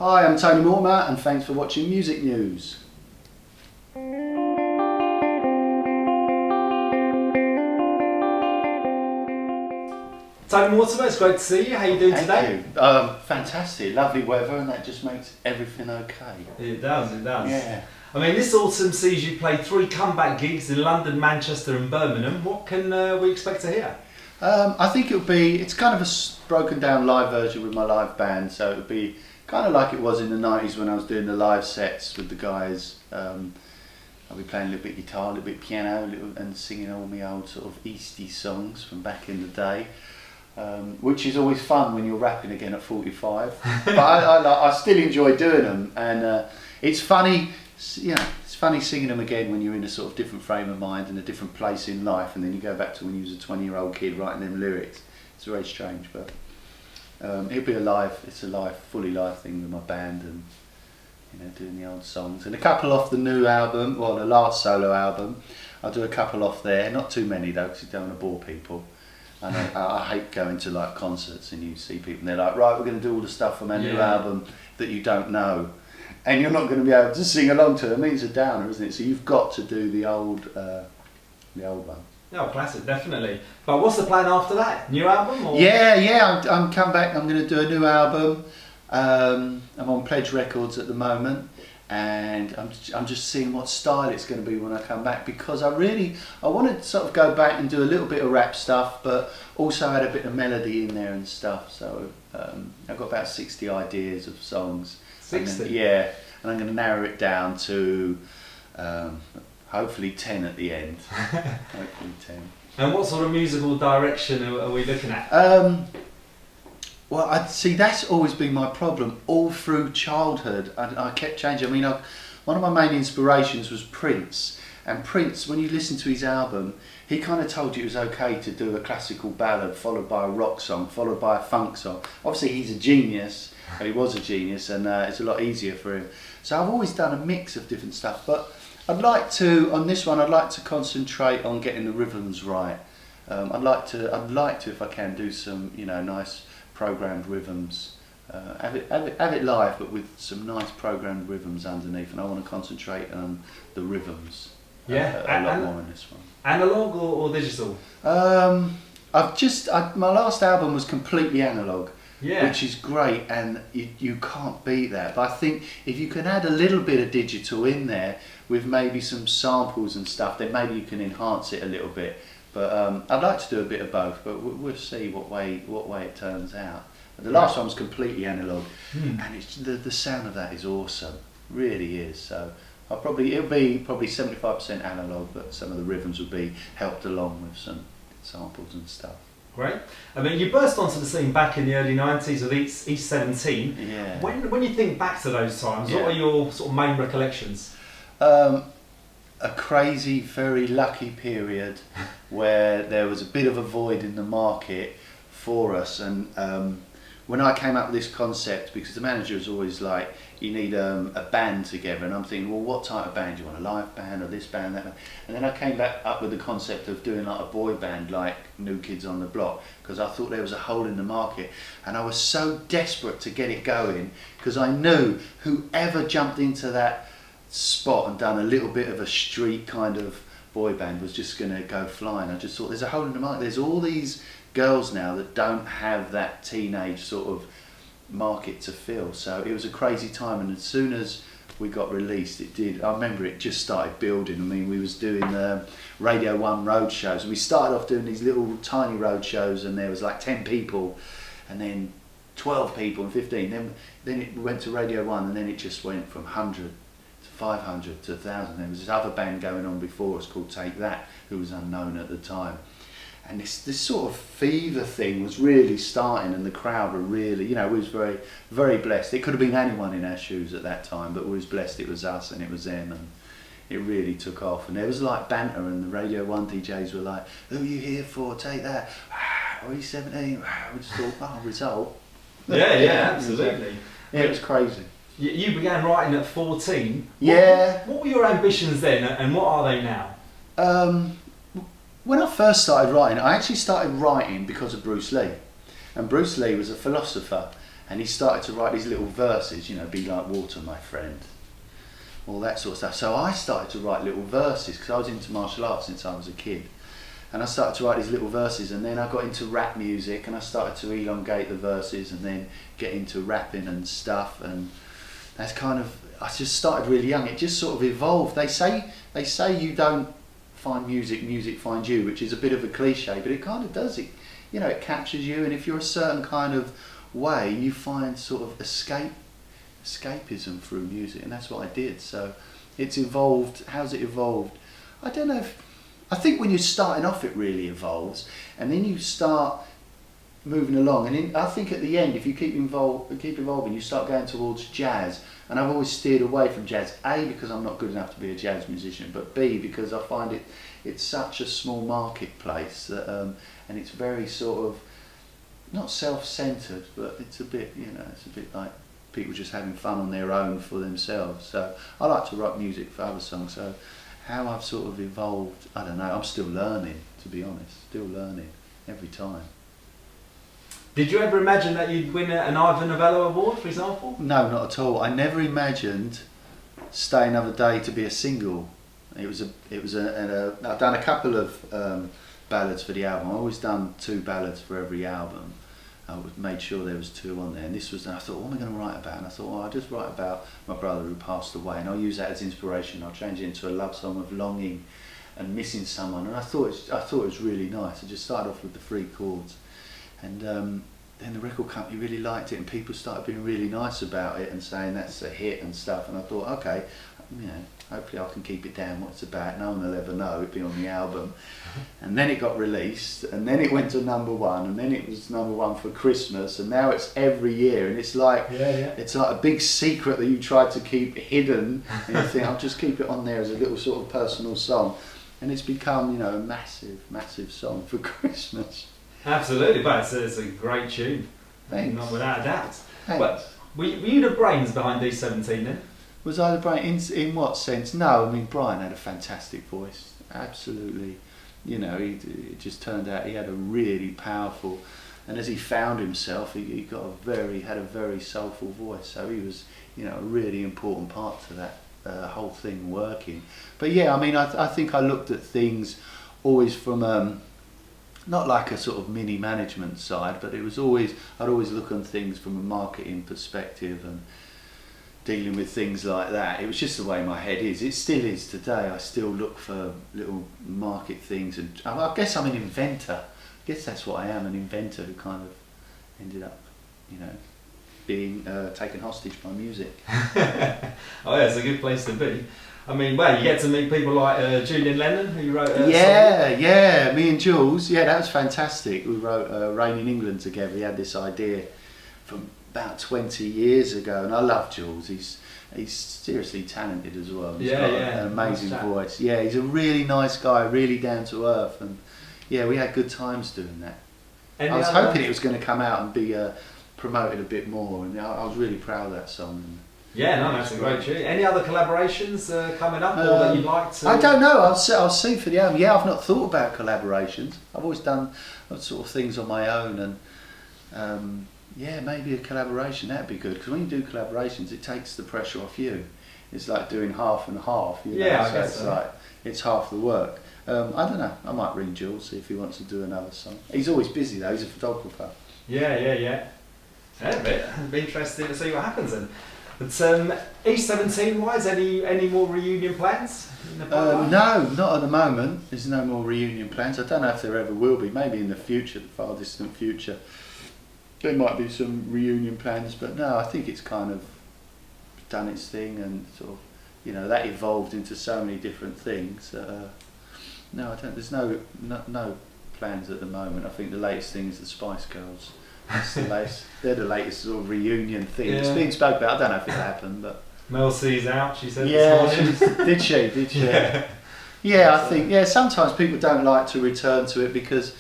Hi, I'm Tony Mortimer and thanks for watching Music News. Tony Mortimer, it's great to see you. How are you doing today? Thank you. Fantastic, lovely weather, and that just makes everything okay. It does, it does. Yeah. I mean, this autumn sees you play 3 comeback gigs in London, Manchester and Birmingham. What can we expect to hear? I think it's kind of a broken down live version with my live band, so it'll be kind of like it was in the 90s when I was doing the live sets with the guys. I'll be playing a little bit guitar, a little bit piano, and singing all my old sort of Eastie songs from back in the day. Which is always fun when you're rapping again at 45. But I still enjoy doing them, and it's funny, it's funny singing them again when you're in a sort of different frame of mind and a different place in life, and then you go back to when you was a 20-year-old kid writing them lyrics. It's very strange, but it'll be fully live thing with my band, and doing the old songs and a couple off the new album, well, the last solo album. I'll do a couple off there, not too many though, because you don't want to bore people. And I hate going to like concerts and you see people and they're like, right, we're going to do all the stuff from our new album that you don't know, and you're not going to be able to sing along to it. I mean, it's a downer, isn't it? So you've got to do the old one. No, classic, definitely. But what's the plan after that? New album? Or? Yeah, I'm come back. I'm going to do a new album. I'm on Pledge Records at the moment, and I'm just seeing what style it's going to be when I come back, because I want to sort of go back and do a little bit of rap stuff, but also add a bit of melody in there and stuff. So I've got about 60 ideas of songs. 60? And I'm going to narrow it down to hopefully 10 at the end. Hopefully 10. And what sort of musical direction are we looking at? Well, I see, that's always been my problem all through childhood. I kept changing. I mean, one of my main inspirations was Prince. And Prince, when you listen to his album, he kind of told you it was okay to do a classical ballad followed by a rock song, followed by a funk song. Obviously, he's a genius, or he was a genius, and it's a lot easier for him. So I've always done a mix of different stuff. But on this one, I'd like to concentrate on getting the rhythms right. I'd like to, if I can, do some, nice programmed rhythms, have it live, but with some nice programmed rhythms underneath, and I want to concentrate on the rhythms a lot more in this one. Analog or digital? My last album was completely analog, yeah, which is great, and you can't beat that. But I think if you can add a little bit of digital in there with maybe some samples and stuff, then maybe you can enhance it a little bit. But I'd like to do a bit of both, but we'll see what way it turns out. But the last one was completely analog, and it's the sound of that is awesome, really is. So it'll be probably 75% analog, but some of the rhythms will be helped along with some samples and stuff. Great. I mean, you burst onto the scene back in the early 90s with East 17. Yeah. When you think back to those times, what are your sort of main recollections? A crazy, very lucky period where there was a bit of a void in the market for us, and when I came up with this concept, because the manager was always like, you need a band together, and I'm thinking, well, what type of band do you want, a live band or this band, that band? And then I came back up with the concept of doing like a boy band like New Kids on the Block, because I thought there was a hole in the market, and I was so desperate to get it going, because I knew whoever jumped into that spot and done a little bit of a street kind of boy band was just going to go flying. I just thought there's a hole in the market. There's all these girls now that don't have that teenage sort of market to fill. So it was a crazy time, and as soon as we got released, I remember it just started building. I mean, we was doing Radio 1 road shows, and we started off doing these little tiny road shows, and there was like 10 people, and then 12 people and 15. Then it went to Radio 1, and then it just went from 100 500 to 1,000. There was this other band going on before us called Take That, who was unknown at the time. And this sort of fever thing was really starting, and the crowd were really, we was very, very blessed. It could have been anyone in our shoes at that time, but we was blessed it was us and it was them, and it really took off. And there was like banter, and the Radio 1 DJs were like, who are you here for? Take That. Are you 17? We just thought, result. Yeah, absolutely. Yeah, it was crazy. You began writing at 14. Yeah. What were your ambitions then, and what are they now? When I first started writing, I actually started writing because of Bruce Lee. And Bruce Lee was a philosopher, and he started to write these little verses, you know, be like water, my friend, all that sort of stuff. So I started to write little verses because I was into martial arts since I was a kid. And I started to write these little verses, and then I got into rap music, and I started to elongate the verses and then get into rapping and stuff. And that's kind of, I just started really young. It just sort of evolved. They say you don't find music, music finds you, which is a bit of a cliche, but it kind of does. It, you know, it captures you, and if you're a certain kind of way, you find sort of escapism through music, and that's what I did. So it's evolved. How's it evolved? I don't know. I think when you're starting off, it really evolves, and then you start moving along. And I think at the end, if you keep evolving, you start going towards jazz. And I've always steered away from jazz. A, because I'm not good enough to be a jazz musician, but B, because I find it's such a small marketplace that, and it's very sort of not self-centered, but it's a bit, you know, it's a bit like people just having fun on their own for themselves. So I like to write music for other songs. So how I've sort of evolved, I don't know. I'm still learning, to be honest. Still learning every time. Did you ever imagine that you'd win an Ivor Novello Award, for example? No, not at all. I never imagined Stay Another Day to be a single. I've done a couple of ballads for the album. I've always done 2 ballads for every album. I made sure there was 2 on there, and this was. And I thought, what am I going to write about? And I thought, well, I'll just write about my brother who passed away, and I'll use that as inspiration. I'll change it into a love song of longing and missing someone. And I thought it was really nice. I just started off with the 3 chords, and then the record company really liked it, and people started being really nice about it and saying that's a hit and stuff. And I thought, okay, you know, hopefully I can keep it down, what it's about. No one will ever know, it'll be on the album. And then it got released, and then it went to #1, and then it was #1 for Christmas, and now it's every year, and it's like it's like a big secret that you try to keep hidden, and you think, I'll just keep it on there as a little sort of personal song, and it's become, you know, a massive song for Christmas. Absolutely, but it's a great tune. Thanks. Not without a doubt. Thanks. But were you the brains behind D17 then? Was I the brain? In what sense? No, I mean, Brian had a fantastic voice, absolutely. You know, it just turned out he had a really powerful, and as he found himself, he had a very soulful voice. So he was, you know, a really important part to that whole thing working. But yeah, I mean, I think I looked at things always from not like a sort of mini management side, but I'd always look on things from a marketing perspective and dealing with things like that. It was just the way my head is. It still is today. I still look for little market things, and I guess I'm an inventor. I guess that's what I am, an inventor who kind of ended up, you know, being taken hostage by music. Oh yeah, it's a good place to be. I mean, well, you get to meet people like Julian Lennon, who wrote Yeah, me and Jules, that was fantastic. We wrote Rain in England together. We had this idea from about 20 years ago, and I love Jules. He's seriously talented as well. He's got an amazing voice. Yeah, he's a really nice guy, really down to earth, and yeah, we had good times doing that. I was hoping it was going to come out and be promoted a bit more, and I was really proud of that song. Yeah, no, that's a great tune. Any other collaborations coming up, or that you'd like to? I don't know. I'll see for the album. Yeah, I've not thought about collaborations. I've always done sort of things on my own, and yeah, maybe a collaboration, that'd be good. Because when you do collaborations, it takes the pressure off you. It's like doing half and half. You know? Yeah, I guess so. Like it's half the work. I don't know. I might ring Jules, see if he wants to do another song. He's always busy though. He's a photographer. Yeah. It'd be interesting to see what happens then. But E17 wise, any more reunion plans? No, not at the moment. There's no more reunion plans. I don't know if there ever will be. Maybe in the future, the far distant future, there might be some reunion plans. But no, I think it's kind of done its thing, and sort of, you know, that evolved into so many different things. No, I don't. There's no plans at the moment. I think the latest thing is the Spice Girls. They're the latest sort of reunion thing. It's been spoke about. I don't know if it'll happen, but Mel C's out. She said this morning. Did she? Yeah, I think sometimes people don't like to return to it because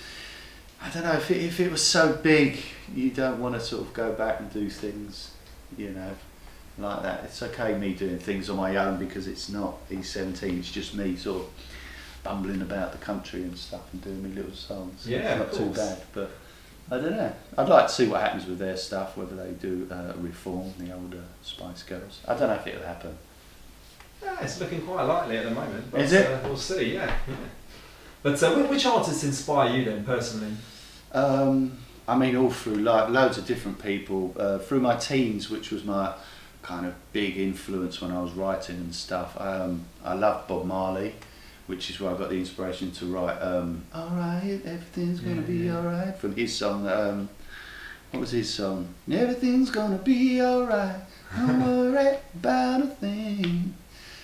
I don't know if it was so big, you don't want to sort of go back and do things, you know, like that. It's okay me doing things on my own because it's not E17. It's just me sort of bumbling about the country and stuff and doing my little songs. Yeah, it's not too bad, but. I don't know. I'd like to see what happens with their stuff, whether they do reform the older Spice Girls. I don't know if it'll happen. Yeah, it's looking quite likely at the moment. But, Is it? We'll see, yeah. But which artists inspire you then, personally? I mean, all through life, loads of different people. Through my teens, which was my kind of big influence when I was writing and stuff. I loved Bob Marley, which is where I got the inspiration to write Alright, everything's gonna be alright, from his song, what was his song? Everything's gonna be alright, don't worry about a thing.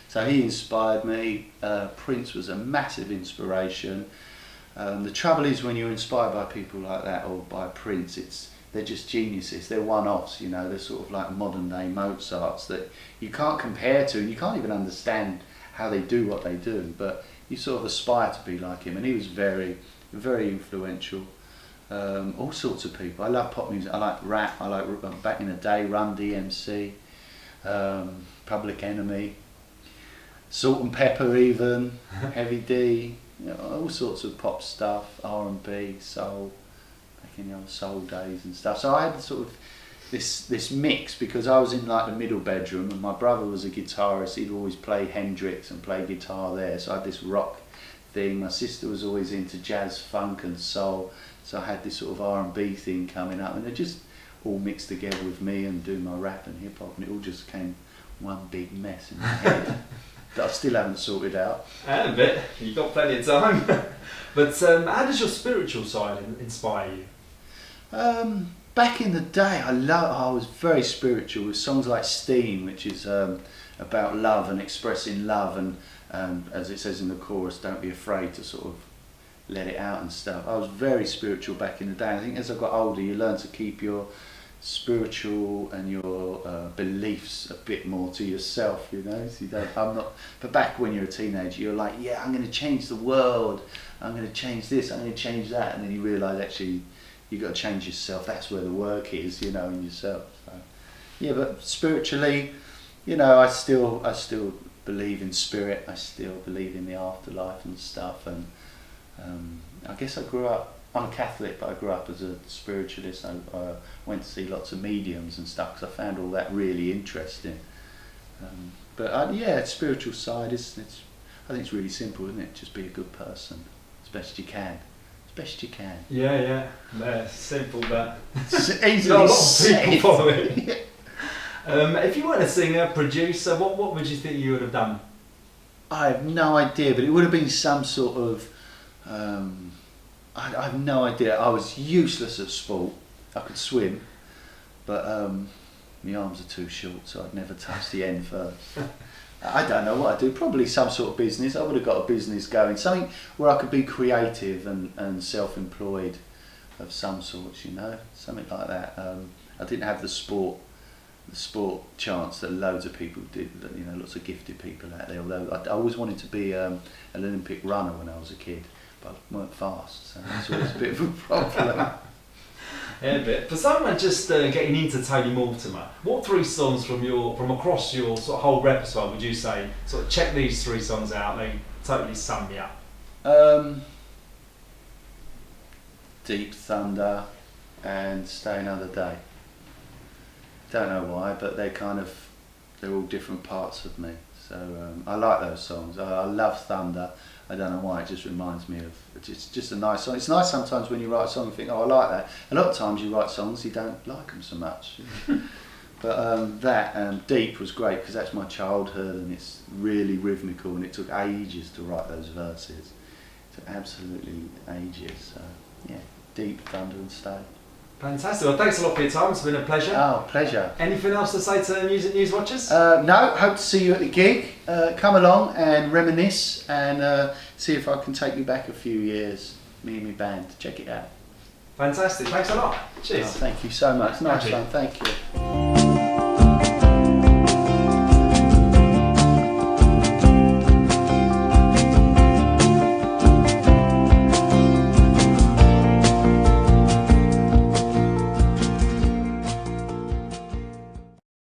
So he inspired me. Prince was a massive inspiration. The trouble is when you're inspired by people like that, or by Prince, they're just geniuses. They're one-offs, you know. They're sort of like modern-day Mozarts that you can't compare to, and you can't even understand how they do what they do. But you sort of aspire to be like him, and he was very, very influential. All sorts of people. I love pop music. I like rap. I like, back in the day, Run DMC, Public Enemy, Salt and Pepper, even Heavy D. You know, all sorts of pop stuff, R&B, soul, back in the old soul days and stuff. So I had sort of this mix, because I was in like the middle bedroom and my brother was a guitarist. He'd always play Hendrix and play guitar there. So I had this rock thing. My sister was always into jazz, funk and soul. So I had this sort of R&B thing coming up, and it just all mixed together with me and doing my rap and hip hop, and it all just came one big mess in my head. That I still haven't sorted out. A bit. You've got plenty of time. But how does your spiritual side inspire you? Back in the day, I was very spiritual with songs like Steam, which is about love and expressing love, and as it says in the chorus, don't be afraid to sort of let it out and stuff. I was very spiritual back in the day. I think as I got older, you learn to keep your spiritual and your beliefs a bit more to yourself, you know. So you don't, I'm not. But back when you're a teenager, you're like, yeah, I'm going to change the world. I'm going to change this. I'm going to change that. And then you realise actually you got to change yourself. That's where the work is, you know, in yourself. So, yeah, but spiritually, you know, I still believe in spirit. I still believe in the afterlife and stuff. And I guess I grew up. I'm a Catholic, but I grew up as a spiritualist. I went to see lots of mediums and stuff because I found all that really interesting. Yeah, spiritual side I think it's really simple, isn't it? Just be a good person as best you can. As best you can. Yeah. Simple, but easily not a lot of people follow it. Yeah. If you weren't a singer, producer, what would you think you would have done? I have no idea, but it would have been some sort of. I have no idea. I was useless at sport. I could swim, but my arms are too short, so I'd never touch the end first. I don't know what I'd do. Probably some sort of business. I would have got a business going. Something where I could be creative and self-employed of some sort, you know. Something like that. I didn't have the sport chance that loads of people did, you know, lots of gifted people out there. Although I always wanted to be an Olympic runner when I was a kid. But I weren't fast, so that's always a bit of a problem. Yeah, a bit. For someone just getting into Tony Mortimer, what three songs from across your sort of whole repertoire would you say, sort of check these three songs out, they totally sum me up? Deep Thunder and Stay Another Day. Don't know why, but they're all different parts of me. So I like those songs. I love Thunder. I don't know why, it just reminds me of, it's just a nice song. It's nice sometimes when you write a song and think, oh, I like that. A lot of times you write songs, you don't like them so much. But Deep was great because that's my childhood and it's really rhythmical and it took ages to write those verses. It took absolutely ages. So yeah, Deep, Thunder and Stay. Fantastic. Well, thanks a lot for your time. It's been a pleasure. Oh, pleasure. Anything else to say to Music News watchers? No, hope to see you at the gig. Come along and reminisce and see if I can take you back a few years, me and my band. Check it out. Fantastic. Thanks a lot. Cheers. Oh, thank you so much. Nice one. Thank you.